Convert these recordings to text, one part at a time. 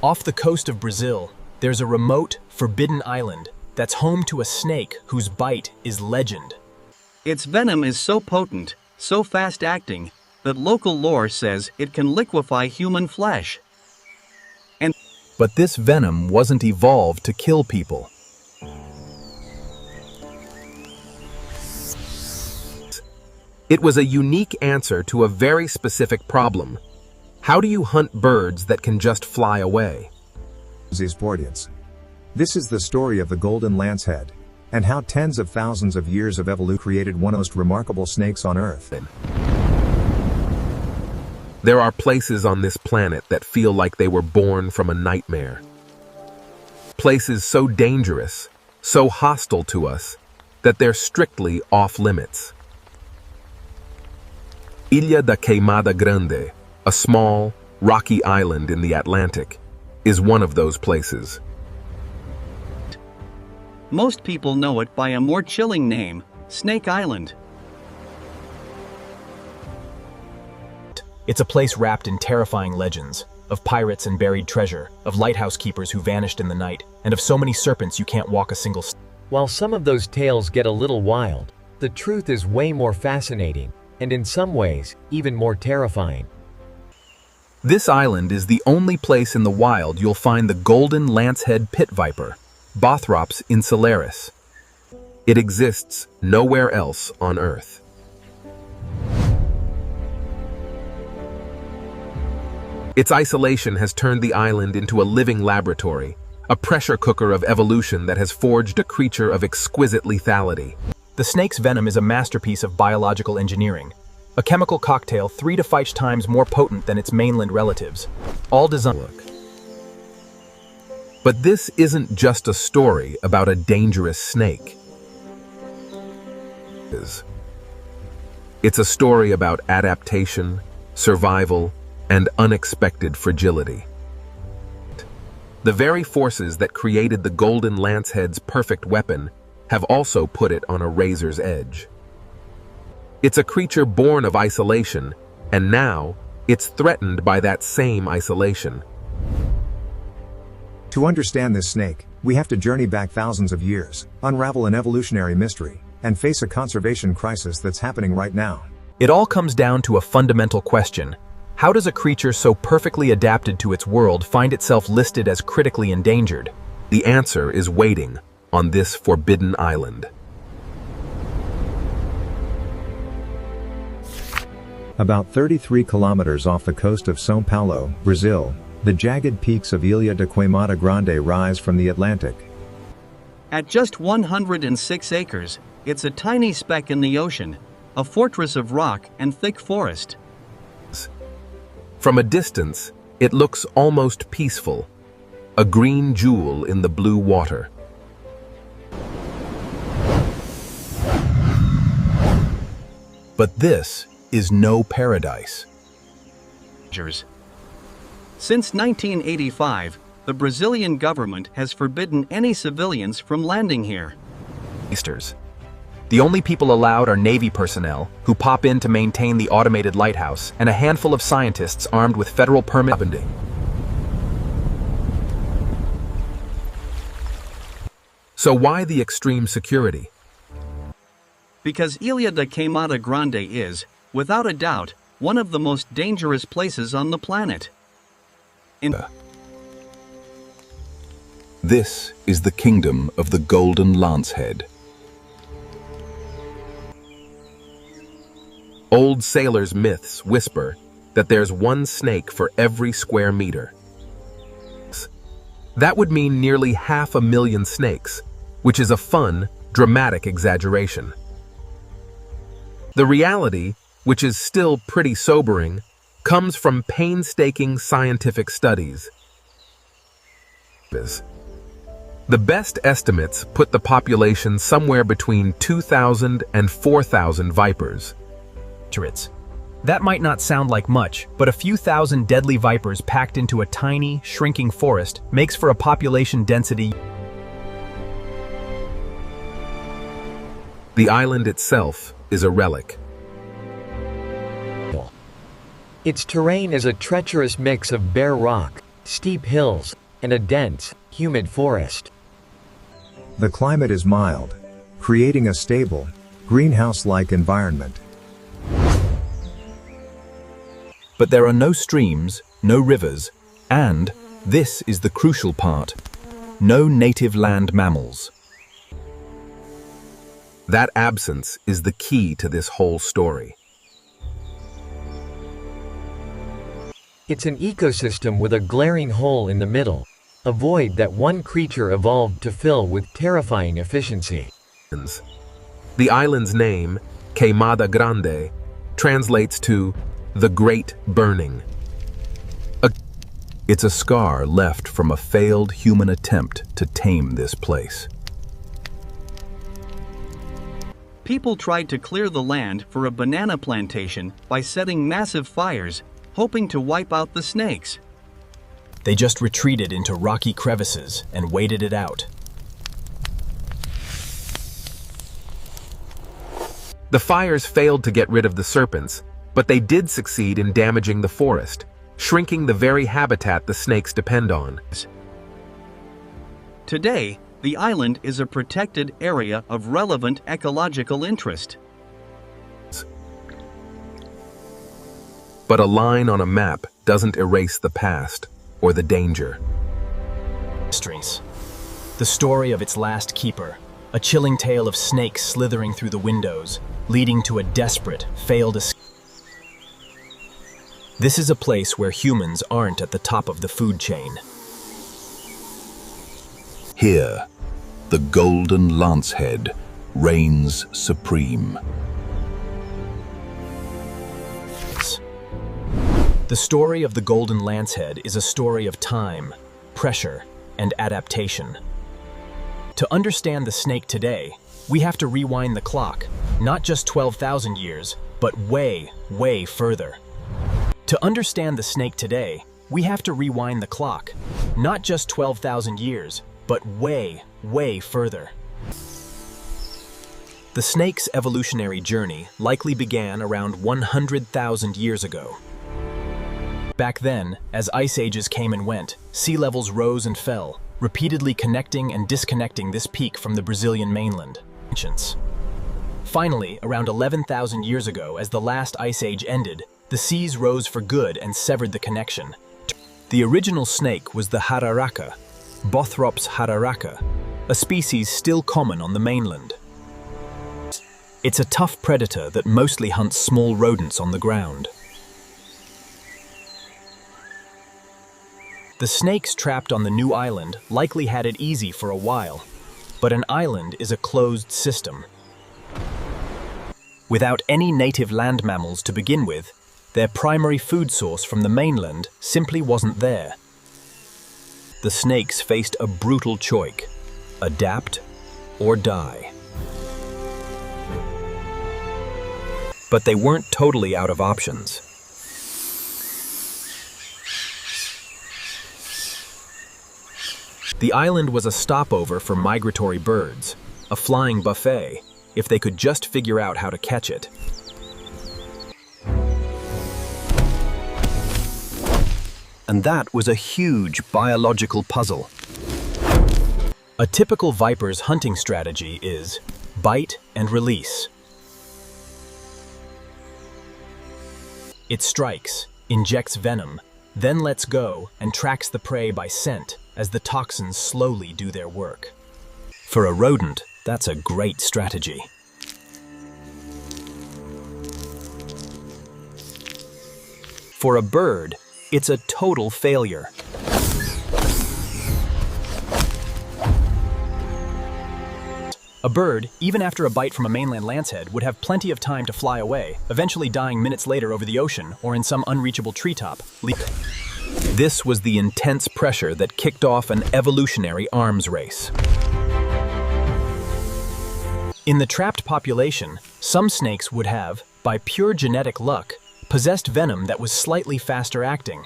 Off the coast of Brazil, there's a remote, forbidden island that's home to a snake whose bite is legend. Its venom is so potent, so fast-acting, that local lore says it can liquefy human flesh. But this venom wasn't evolved to kill people. It was a unique answer to a very specific problem. How do you hunt birds that can just fly away? This is the story of the golden lancehead, and how tens of thousands of years of evolution created one of the most remarkable snakes on Earth. There are places on this planet that feel like they were born from a nightmare. Places so dangerous, so hostile to us, that they're strictly off-limits. Ilha da Queimada Grande, a small, rocky island in the Atlantic, is one of those places. Most people know it by a more chilling name, Snake Island. It's a place wrapped in terrifying legends, of pirates and buried treasure, of lighthouse keepers who vanished in the night, and of so many serpents you can't walk a single step. While some of those tales get a little wild, the truth is way more fascinating, and in some ways, even more terrifying. This island is the only place in the wild you'll find the golden lancehead pit viper, Bothrops insularis. It exists nowhere else on Earth. Its isolation has turned the island into a living laboratory, a pressure cooker of evolution that has forged a creature of exquisite lethality. The snake's venom is a masterpiece of biological engineering, a chemical cocktail 3 to 5 times more potent than its mainland relatives, all designed. But this isn't just a story about a dangerous snake. It's a story about adaptation, survival, and unexpected fragility. The very forces that created the golden lancehead's perfect weapon have also put it on a razor's edge. It's a creature born of isolation, and now it's threatened by that same isolation. To understand this snake, we have to journey back thousands of years, unravel an evolutionary mystery, and face a conservation crisis that's happening right now. It all comes down to a fundamental question. How does a creature so perfectly adapted to its world find itself listed as critically endangered? The answer is waiting on this forbidden island. About 33 kilometers off the coast of São Paulo, Brazil, the jagged peaks of Ilha da Queimada Grande rise from the Atlantic. At just 106 acres, it's a tiny speck in the ocean, a fortress of rock and thick forest. From a distance, it looks almost peaceful, a green jewel in the blue water. But this is no paradise. Since 1985, the Brazilian government has forbidden any civilians from landing here. The only people allowed are Navy personnel, who pop in to maintain the automated lighthouse, and a handful of scientists armed with federal permits. So why the extreme security? Because Ilha da Queimada Grande is, without a doubt, one of the most dangerous places on the planet. This is the kingdom of the golden lancehead. Old sailors' myths whisper that there's one snake for every square meter. That would mean nearly 500,000 snakes, which is a fun, dramatic exaggeration. The reality, which is still pretty sobering, comes from painstaking scientific studies. The best estimates put the population somewhere between 2,000 and 4,000 vipers. That might not sound like much, but a few thousand deadly vipers packed into a tiny, shrinking forest makes for a population density. The island itself is a relic. Its terrain is a treacherous mix of bare rock, steep hills, and a dense, humid forest. The climate is mild, creating a stable, greenhouse-like environment. But there are no streams, no rivers, and, this is the crucial part, no native land mammals. That absence is the key to this whole story. It's an ecosystem with a glaring hole in the middle, a void that one creature evolved to fill with terrifying efficiency. The island's name, Queimada Grande, translates to the Great Burning. It's a scar left from a failed human attempt to tame this place. People tried to clear the land for a banana plantation by setting massive fires, hoping to wipe out the snakes. They just retreated into rocky crevices and waited it out. The fires failed to get rid of the serpents, but they did succeed in damaging the forest, shrinking the very habitat the snakes depend on. Today, the island is a protected area of relevant ecological interest. But a line on a map doesn't erase the past or the danger. Mysteries. The story of its last keeper, a chilling tale of snakes slithering through the windows, leading to a desperate, failed escape. This is a place where humans aren't at the top of the food chain. Here, the golden Lancehead reigns supreme. The story of the golden Lancehead is a story of time, pressure, and adaptation. To understand the snake today, we have to rewind the clock, not just 12,000 years, but way, way further. To understand the snake today, we have to rewind the clock, not just 12,000 years, but way, way further. The snake's evolutionary journey likely began around 100,000 years ago. Back then, as ice ages came and went, sea levels rose and fell, repeatedly connecting and disconnecting this peak from the Brazilian mainland. Finally, around 11,000 years ago, as the last ice age ended, the seas rose for good and severed the connection. The original snake was the jararaca, Bothrops jararaca, a species still common on the mainland. It's a tough predator that mostly hunts small rodents on the ground. The snakes trapped on the new island likely had it easy for a while, but an island is a closed system. Without any native land mammals to begin with, their primary food source from the mainland simply wasn't there. The snakes faced a brutal choice: adapt or die. But they weren't totally out of options. The island was a stopover for migratory birds, a flying buffet, if they could just figure out how to catch it. And that was a huge biological puzzle. A typical viper's hunting strategy is bite and release. It strikes, injects venom, then lets go and tracks the prey by scent as the toxins slowly do their work. For a rodent, that's a great strategy. For a bird, it's a total failure. A bird, even after a bite from a mainland lancehead, would have plenty of time to fly away, eventually dying minutes later over the ocean or in some unreachable treetop. This was the intense pressure that kicked off an evolutionary arms race. In the trapped population, some snakes would have, by pure genetic luck, possessed venom that was slightly faster acting.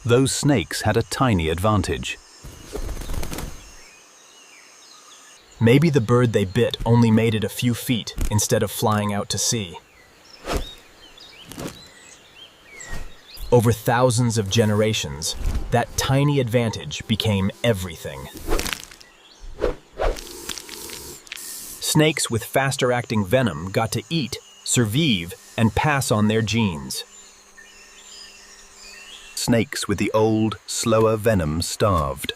Those snakes had a tiny advantage. Maybe the bird they bit only made it a few feet instead of flying out to sea. Over thousands of generations, that tiny advantage became everything. Snakes with faster-acting venom got to eat, survive, and pass on their genes. Snakes with the old, slower venom starved.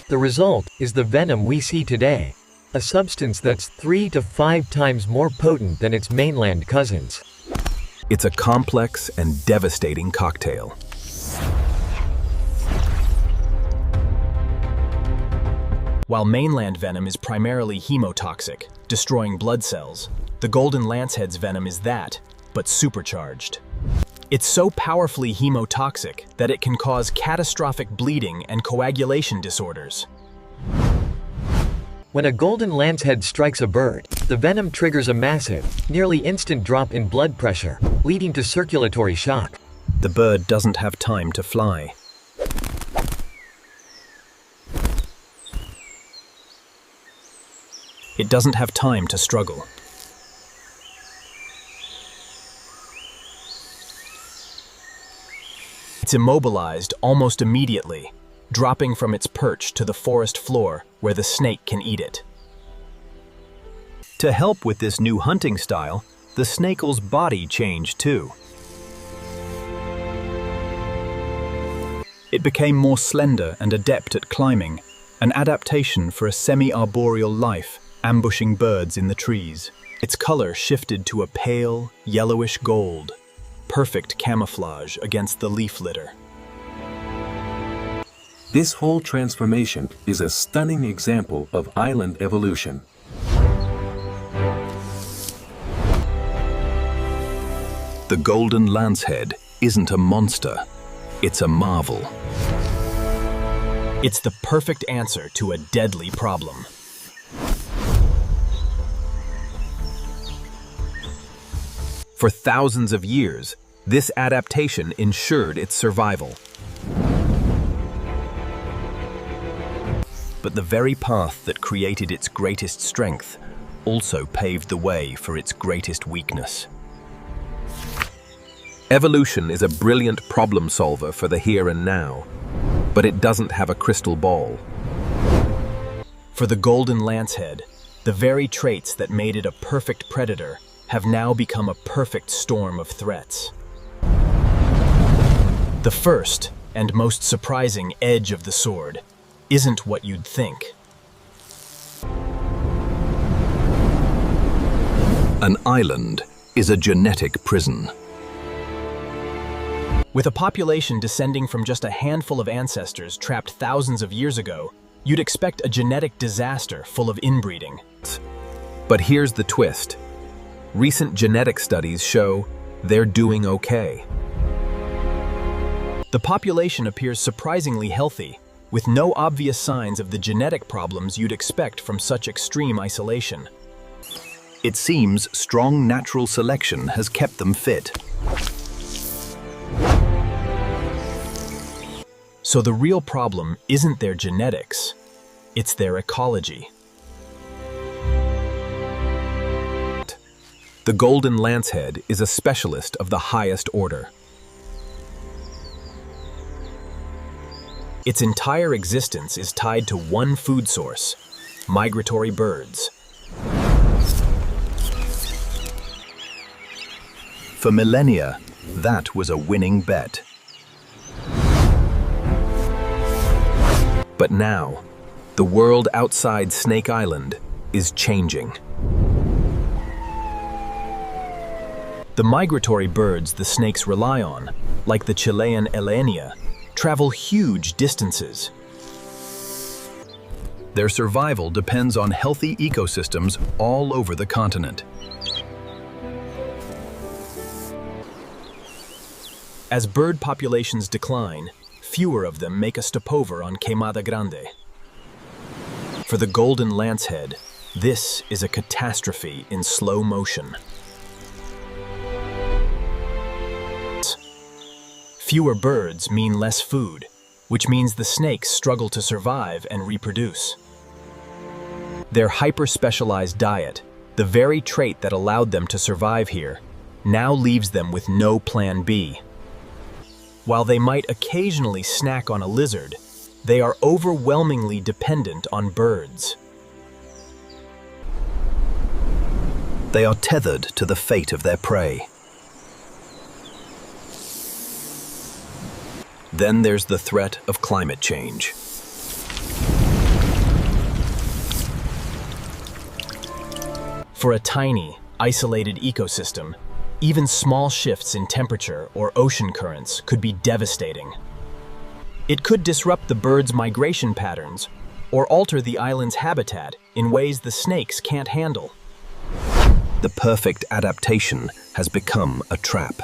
The result is the venom we see today, a substance that's 3 to 5 times more potent than its mainland cousins. It's a complex and devastating cocktail. While mainland venom is primarily hemotoxic, destroying blood cells, the golden lancehead's venom is that, but supercharged. It's so powerfully hemotoxic that it can cause catastrophic bleeding and coagulation disorders. When a golden lancehead strikes a bird, the venom triggers a massive, nearly instant drop in blood pressure, leading to circulatory shock. The bird doesn't have time to fly. It doesn't have time to struggle. It's immobilized almost immediately, dropping from its perch to the forest floor where the snake can eat it. To help with this new hunting style, the snake's body changed too. It became more slender and adept at climbing, an adaptation for a semi-arboreal life, ambushing birds in the trees. Its color shifted to a pale, yellowish gold, perfect camouflage against the leaf litter. This whole transformation is a stunning example of island evolution. The golden lancehead isn't a monster, it's a marvel. It's the perfect answer to a deadly problem. For thousands of years, this adaptation ensured its survival. But the very path that created its greatest strength also paved the way for its greatest weakness. Evolution is a brilliant problem solver for the here and now, but it doesn't have a crystal ball. For the golden lancehead, the very traits that made it a perfect predator have now become a perfect storm of threats. The first and most surprising edge of the sword isn't what you'd think. An island is a genetic prison. With a population descending from just a handful of ancestors trapped thousands of years ago, you'd expect a genetic disaster full of inbreeding. But here's the twist. Recent genetic studies show they're doing okay. The population appears surprisingly healthy, with no obvious signs of the genetic problems you'd expect from such extreme isolation. It seems strong natural selection has kept them fit. So the real problem isn't their genetics, it's their ecology. The golden lancehead is a specialist of the highest order. Its entire existence is tied to one food source: migratory birds. For millennia, that was a winning bet. But now, the world outside Snake Island is changing. The migratory birds the snakes rely on, like the Chilean Elenia, travel huge distances. Their survival depends on healthy ecosystems all over the continent. As bird populations decline, fewer of them make a stopover on Queimada Grande. For the golden lancehead, this is a catastrophe in slow motion. Fewer birds mean less food, which means the snakes struggle to survive and reproduce. Their hyper-specialized diet The very trait that allowed them to survive here now leaves them with no plan B. While they might occasionally snack on a lizard, they are overwhelmingly dependent on birds. They are tethered to the fate of their prey. Then there's the threat of climate change. For a tiny, isolated ecosystem, even small shifts in temperature or ocean currents could be devastating. It could disrupt the birds' migration patterns or alter the island's habitat in ways the snakes can't handle. The perfect adaptation has become a trap.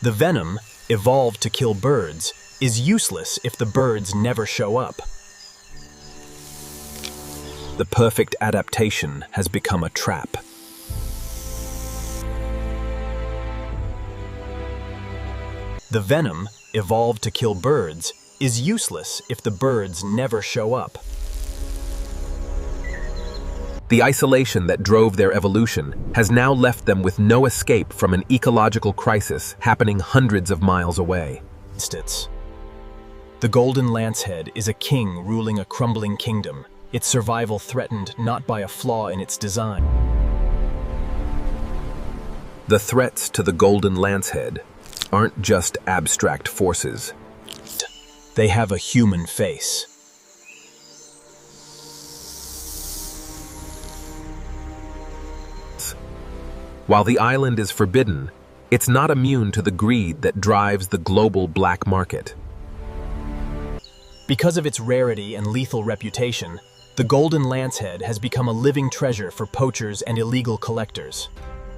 The venom, evolved to kill birds, is useless if the birds never show up. The perfect adaptation has become a trap. The venom, evolved to kill birds, is useless if the birds never show up. The isolation that drove their evolution has now left them with no escape from an ecological crisis happening hundreds of miles away. The golden lancehead is a king ruling a crumbling kingdom, its survival threatened not by a flaw in its design. The threats to the golden lancehead aren't just abstract forces. They have a human face. While the island is forbidden, it's not immune to the greed that drives the global black market. Because of its rarity and lethal reputation, the golden lancehead has become a living treasure for poachers and illegal collectors.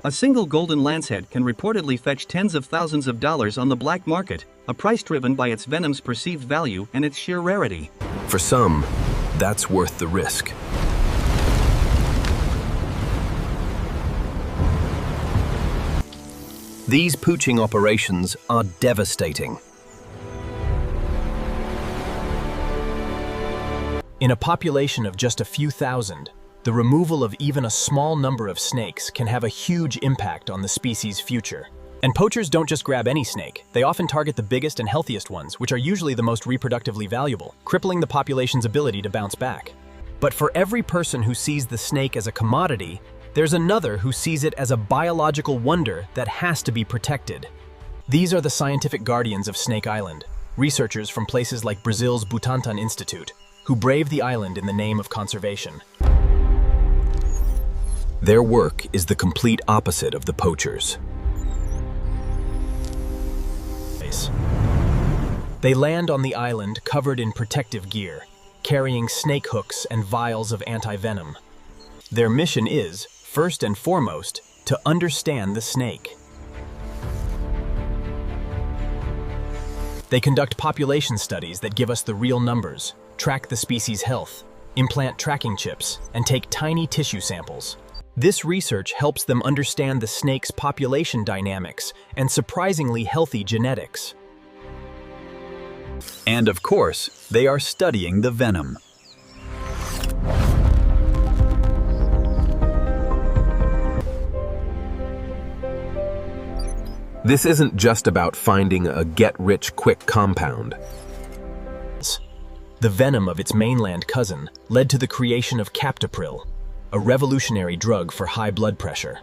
A single golden lancehead can reportedly fetch tens of thousands of dollars on the black market, a price driven by its venom's perceived value and its sheer rarity. For some, that's worth the risk. These poaching operations are devastating. In a population of just a few thousand, the removal of even a small number of snakes can have a huge impact on the species' future. And poachers don't just grab any snake, they often target the biggest and healthiest ones, which are usually the most reproductively valuable, crippling the population's ability to bounce back. But for every person who sees the snake as a commodity, there's another who sees it as a biological wonder that has to be protected. These are the scientific guardians of Snake Island, researchers from places like Brazil's Butantan Institute, who brave the island in the name of conservation. Their work is the complete opposite of the poachers. They land on the island covered in protective gear, carrying snake hooks and vials of anti-venom. Their mission is, first and foremost, to understand the snake. They conduct population studies that give us the real numbers, track the species' health, implant tracking chips, and take tiny tissue samples. This research helps them understand the snake's population dynamics and surprisingly healthy genetics. And of course, they are studying the venom. This isn't just about finding a get-rich-quick compound. The venom of its mainland cousin led to the creation of captopril, a revolutionary drug for high blood pressure.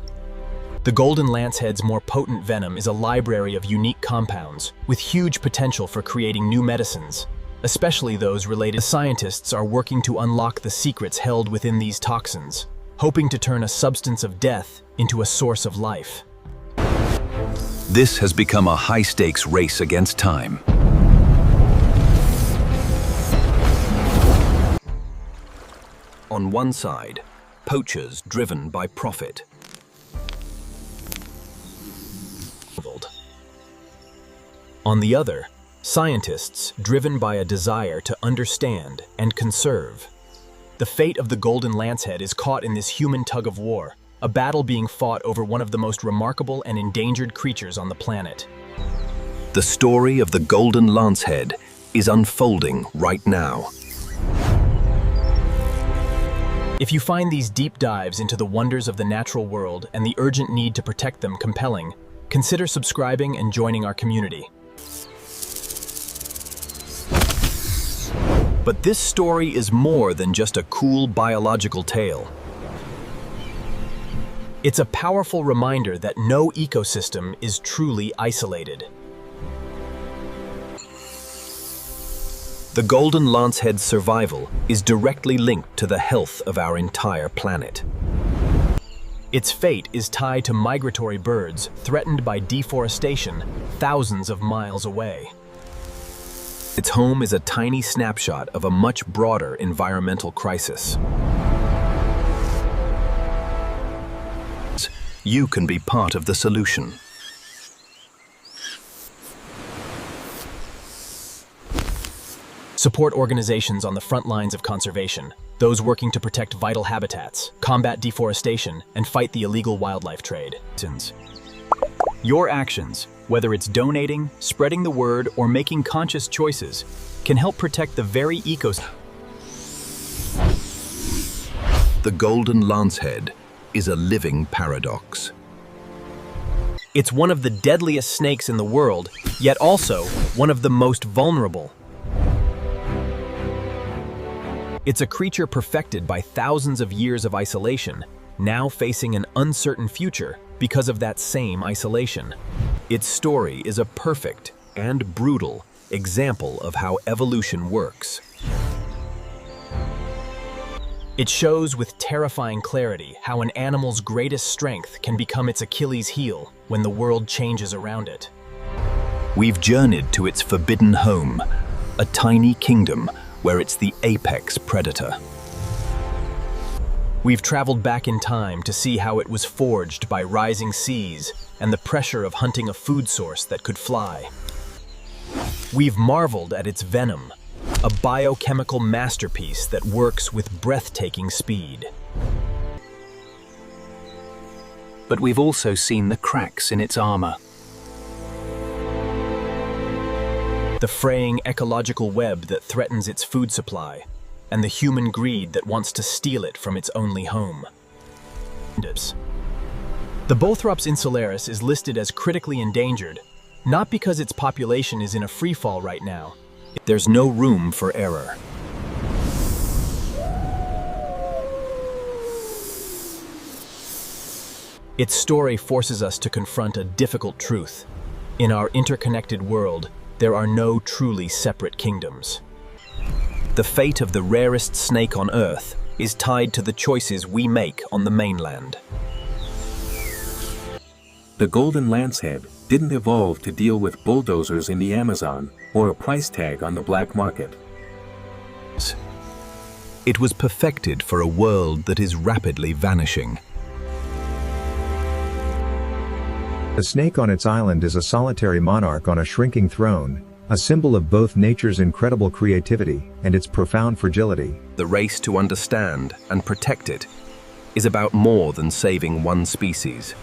The golden lancehead's more potent venom is a library of unique compounds with huge potential for creating new medicines, especially those related. Scientists are working to unlock the secrets held within these toxins, hoping to turn a substance of death into a source of life. This has become a high-stakes race against time. On one side, poachers driven by profit. On the other, scientists driven by a desire to understand and conserve. The fate of the golden lancehead is caught in this human tug-of-war, a battle being fought over one of the most remarkable and endangered creatures on the planet. The story of the golden lancehead is unfolding right now. If you find these deep dives into the wonders of the natural world and the urgent need to protect them compelling, consider subscribing and joining our community. But this story is more than just a cool biological tale. It's a powerful reminder that no ecosystem is truly isolated. The golden lancehead's survival is directly linked to the health of our entire planet. Its fate is tied to migratory birds threatened by deforestation thousands of miles away. Its home is a tiny snapshot of a much broader environmental crisis. You can be part of the solution. Support organizations on the front lines of conservation, those working to protect vital habitats, combat deforestation, and fight the illegal wildlife trade. Your actions, whether it's donating, spreading the word, or making conscious choices, can help protect the very ecosystem. The golden lancehead is a living paradox. It's one of the deadliest snakes in the world, yet also one of the most vulnerable. It's a creature perfected by thousands of years of isolation, now facing an uncertain future because of that same isolation. Its story is a perfect and brutal example of how evolution works. It shows with terrifying clarity how an animal's greatest strength can become its Achilles heel when the world changes around it. We've journeyed to its forbidden home, a tiny kingdom where it's the apex predator. We've traveled back in time to see how it was forged by rising seas and the pressure of hunting a food source that could fly. We've marveled at its venom, a biochemical masterpiece that works with breathtaking speed. But we've also seen the cracks in its armor. The fraying ecological web that threatens its food supply, and the human greed that wants to steal it from its only home. The Bothrops Insularis is listed as critically endangered, not because its population is in a freefall right now. There's no room for error. Its story forces us to confront a difficult truth. In our interconnected world, there are no truly separate kingdoms. The fate of the rarest snake on Earth is tied to the choices we make on the mainland. The golden lancehead didn't evolve to deal with bulldozers in the Amazon or a price tag on the black market. It was perfected for a world that is rapidly vanishing. The snake on its island is a solitary monarch on a shrinking throne, a symbol of both nature's incredible creativity and its profound fragility. The race to understand and protect it is about more than saving one species.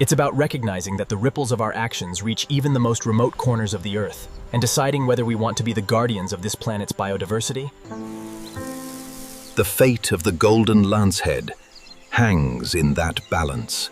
It's about recognizing that the ripples of our actions reach even the most remote corners of the Earth, and deciding whether we want to be the guardians of this planet's biodiversity. The fate of the golden lancehead hangs in that balance.